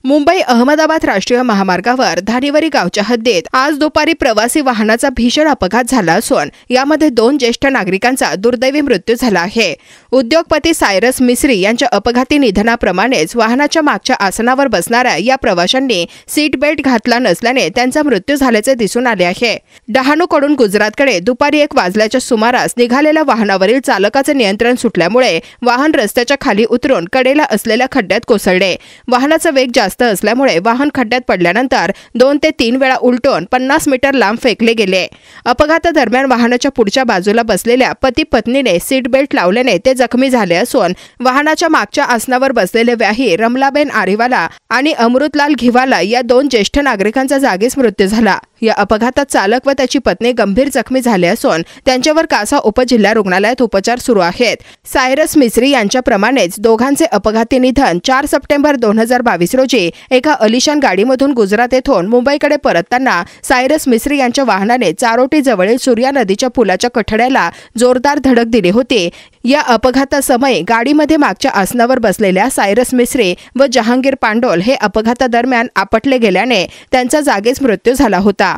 मुंबई अहमदाबाद राष्ट्रीय महामार्गावर धानिवरी गावच्या हद्दीत आज दुपारी प्रवासी वाहनाचा भीषण अपघात झाला असून यामध्ये 2 ज्येष्ठ नागरिकांचा दुर्दैवी मृत्यू झाला आहे। उद्योगपती सायरस मिस्त्री यांच्या अपघाती निधनाप्रमाणेच वाहनाच्या मागच्या आसनावर बसणाऱ्या या प्रवाशांनी सीट बेल्ट घातला नसल्याने त्यांचा मृत्यू झाल्याचे दिसून आले आहे। डहाणूकडून गुजरातकडे दुपारी 1 वाजल्याच्या सुमारास निघालेल्या वाहनावरील चालकाचे नियंत्रण सुटल्यामुळे वाहन रस्त्याच्या खाली उतरून कडेला असलेल्या खड्ड्यात कोसळले। वाहनाचा वेग जास्त असल्यामुळे वाहन खड्ड्यात पडल्यानंतर 2 ते 3 वेळा उलटून 50 मीटर लांब फेकले गेले। अपघातादरम्यान वाहनाच्या पुढच्या बाजूला बसलेल्या पती पत्नीने सीट बेल्ट लावल्याने ते जखमी झाले असून वाहनाच्या मागच्या आसनावर बसलेले व्याही रमलाबेन आरिवाला आणि अमृतलाल घिवाला या 2 ज्येष्ठ नागरिकांचा जागीच मृत्यू झाला। या अपघातात चालक व त्याची पत्नी गंभीर जखमी झाले असून त्यांच्यावर कासा उपजिल्हा रुग्णालयात उपचार सुरू आहेत। सायरस मिस्त्री यांच्याप्रमाणेच दोघांचे अपघाती निधन 4 सप्टेंबर 2022 रोजी एका अलिशान गाडीमधून गुजरात येथून मुंबईकडे परतताना सायरस मिस्त्री यांच्या वाहनाने चारोटी जवळील सूर्या नदीच्या पुलाच्या कठड्याला जोरदार धडक दिली होती। या अपघातासमयी गाडीमध्ये मागच्या आसनावर बसलेल्या सायरस मिस्त्री व जहांगीर पांडोल हे अपघातादरम्यान आपटले गेल्याने त्यांचा जागीच मृत्यू झाला होता।